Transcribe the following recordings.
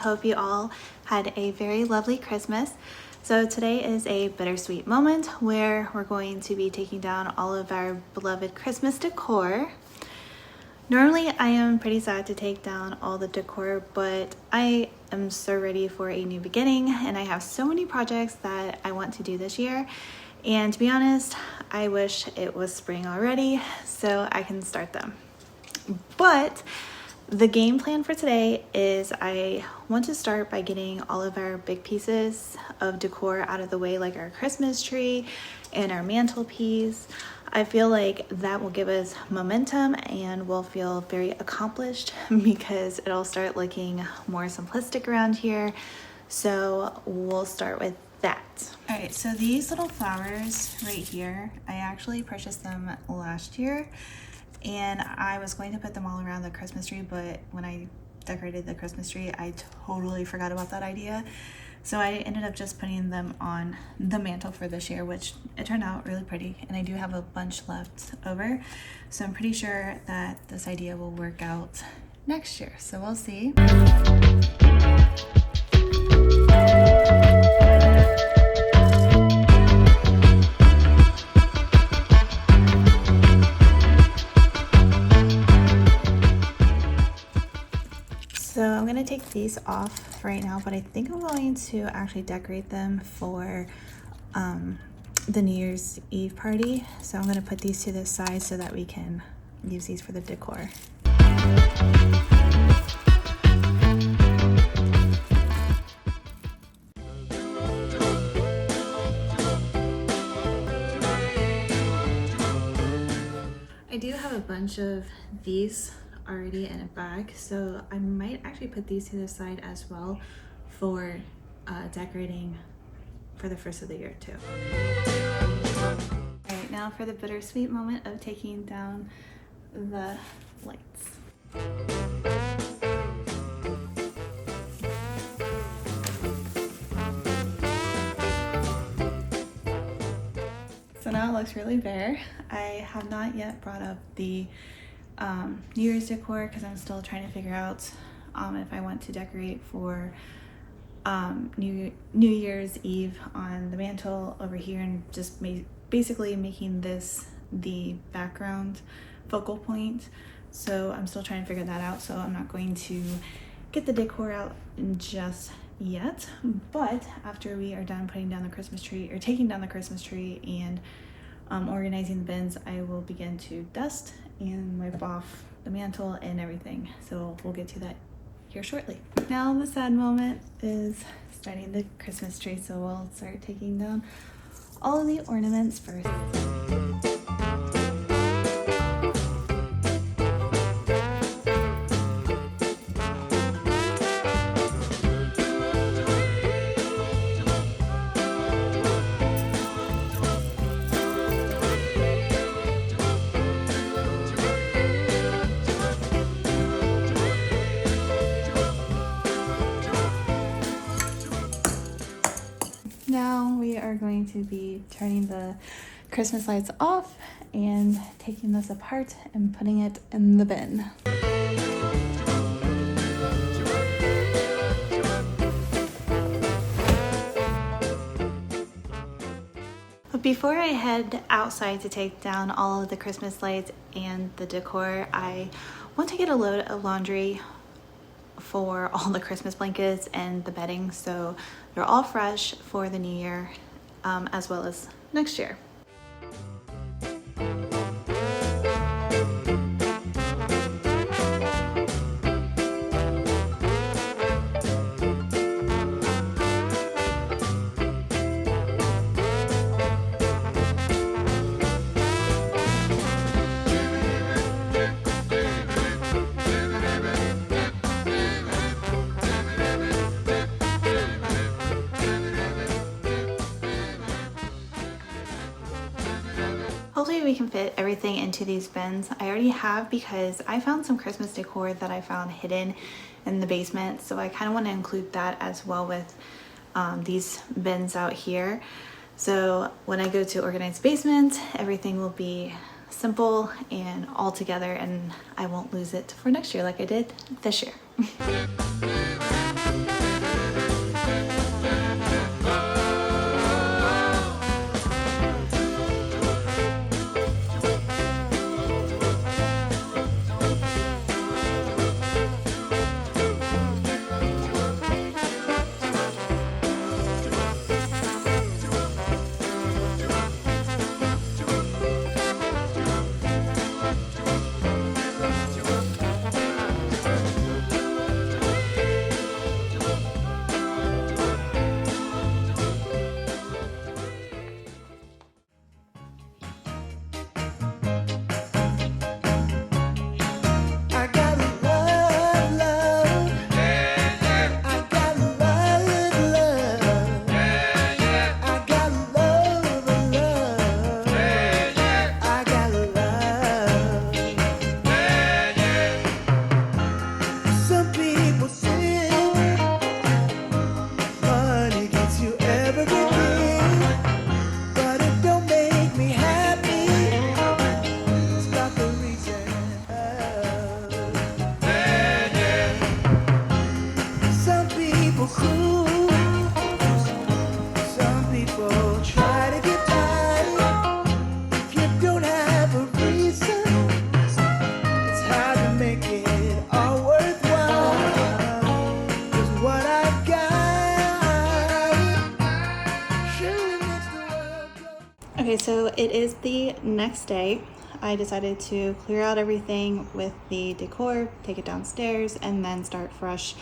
hope you all had a very lovely Christmas. So today is a bittersweet moment where we're going to be taking down all of our beloved Christmas decor. Normally I am pretty sad to take down all the decor, but I am so ready for a new beginning and I have so many projects that I want to do this year. And to be honest, I wish it was spring already so I can start them. But the game plan for today is I want to start by getting all of our big pieces of decor out of the way, like our Christmas tree and our mantelpiece. I feel like that will give us momentum and we'll feel very accomplished because it'll start looking more simplistic around here. So we'll start with that. All right, so these little flowers right here, I actually purchased them last year. And I was going to put them all around the Christmas tree, but when I decorated the Christmas tree, I totally forgot about that idea. So I ended up just putting them on the mantle for this year, which it turned out really pretty. And I do have a bunch left over. So I'm pretty sure that this idea will work out next year. So we'll see. So I'm going to take these off right now, but I think I'm going to actually decorate them for the New Year's Eve party. So I'm going to put these to the side so that we can use these for the decor. I do have a bunch of these already in a bag, so I might actually put these to the side as well for decorating for the first of the year too. All right, now for the bittersweet moment of taking down the lights. So now it looks really bare. I have not yet brought up the New Year's decor because I'm still trying to figure out if I want to decorate for New Year's Eve on the mantle over here and just basically making this the background focal point. So I'm still trying to figure that out, so I'm not going to get the decor out just yet. But after we are done putting down the Christmas tree or taking down the Christmas tree and organizing the bins, I will begin to dust and wipe off the mantle and everything. So we'll get to that here shortly. Now the sad moment is starting the Christmas tree, so we'll start taking down all of the ornaments first. Now we are going to be turning the Christmas lights off and taking this apart and putting it in the bin. But before I head outside to take down all of the Christmas lights and the decor, I want to get a load of laundry for all the Christmas blankets and the bedding so they're all fresh for the new year as well as next year. Hopefully we can fit everything into these bins. I already have because I found some Christmas decor that I found hidden in the basement. So I kind of want to include that as well with these bins out here. So when I go to organize the basement, everything will be simple and all together and I won't lose it for next year like I did this year. so it is the next day. I decided to clear out everything with the decor, take it downstairs, and then start fresh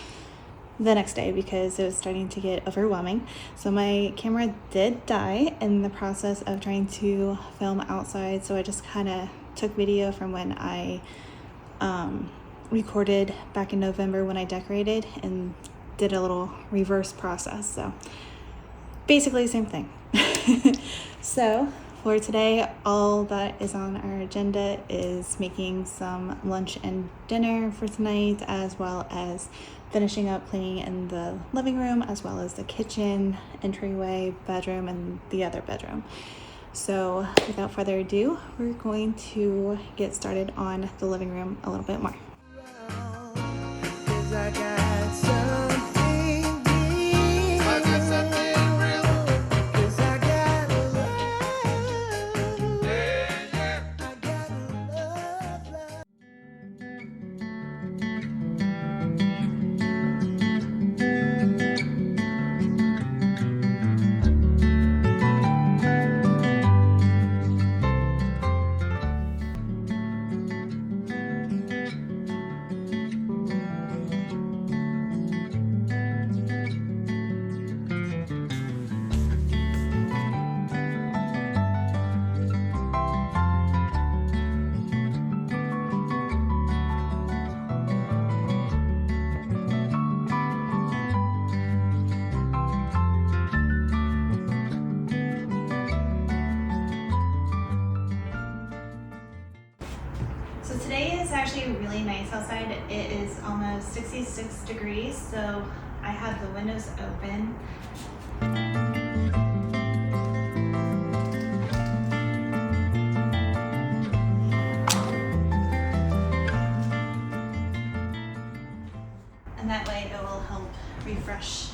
the next day because it was starting to get overwhelming. So my camera did die in the process of trying to film outside, so I just kind of took video from when I recorded back in November when I decorated and did a little reverse process. So basically the same thing. So for today, all that is on our agenda is making some lunch and dinner for tonight, as well as finishing up cleaning in the living room, as well as the kitchen, entryway, bedroom, and the other bedroom. So without further ado, we're going to get started on the living room a little bit more. So today is actually really nice outside. It is almost 66 degrees, so I have the windows open. And that way it will help refresh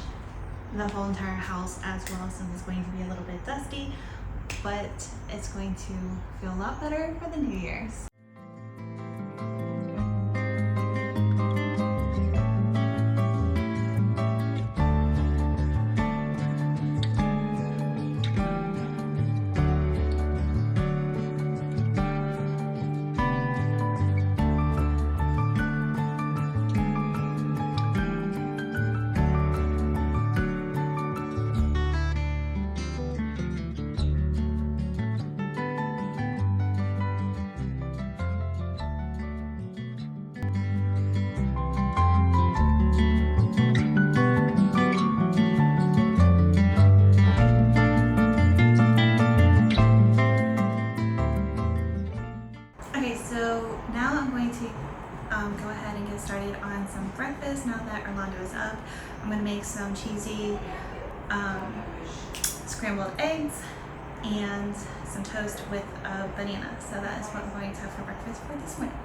the whole entire house as well, since it's going to be a little bit dusty, but it's going to feel a lot better for the New Year's. Go ahead and get started on some breakfast now that Orlando is up. I'm going to make some cheesy scrambled eggs and some toast with a banana. So that is what I'm going to have for breakfast for this morning.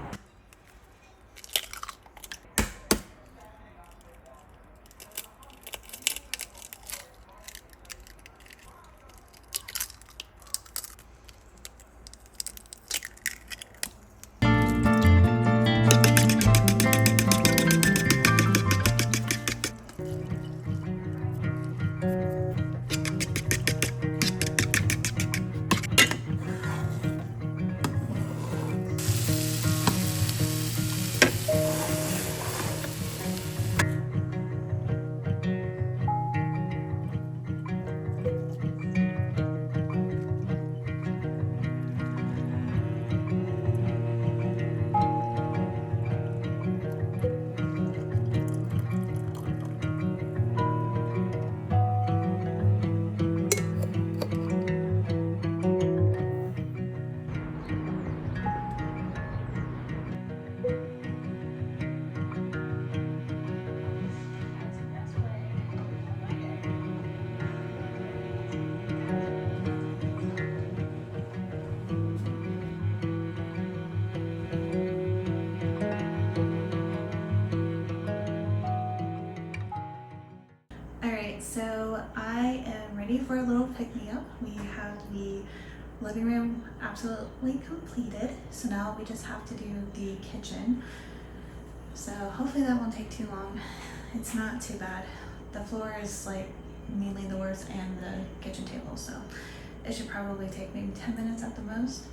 So I am ready for a little pick-me-up. We have the living room absolutely completed, so now we just have to do the kitchen. So hopefully that won't take too long. It's not too bad. The floor is like mainly the worst, and the kitchen table, so it should probably take maybe 10 minutes at the most.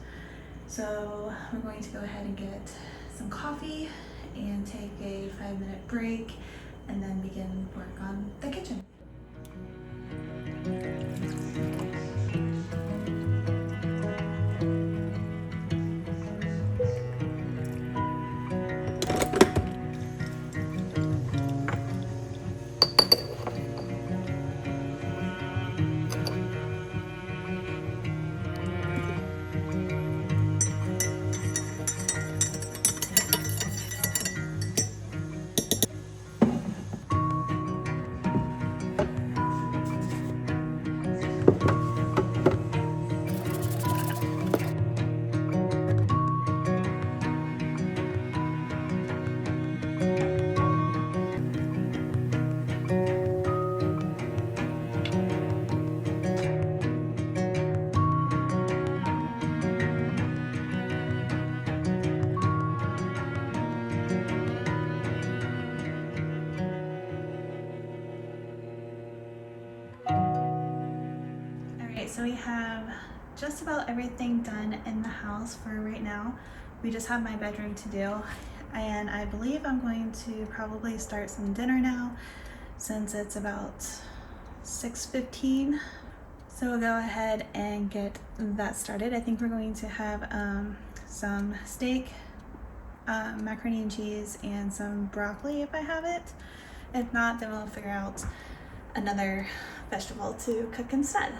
So we're going to go ahead and get some coffee and take a 5-minute break and then begin work on the kitchen. So we have just about everything done in the house for right now. We just have my bedroom to do, and I believe I'm going to probably start some dinner now since it's about 6:15. So we'll go ahead and get that started. I think we're going to have some steak, macaroni and cheese, and some broccoli if I have it. If not, then we'll figure out another vegetable to cook instead.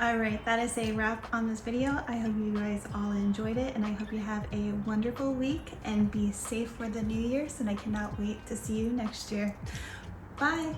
Alright, that is a wrap on this video. I hope you guys all enjoyed it, and I hope you have a wonderful week and be safe for the new year, and I cannot wait to see you next year. Bye!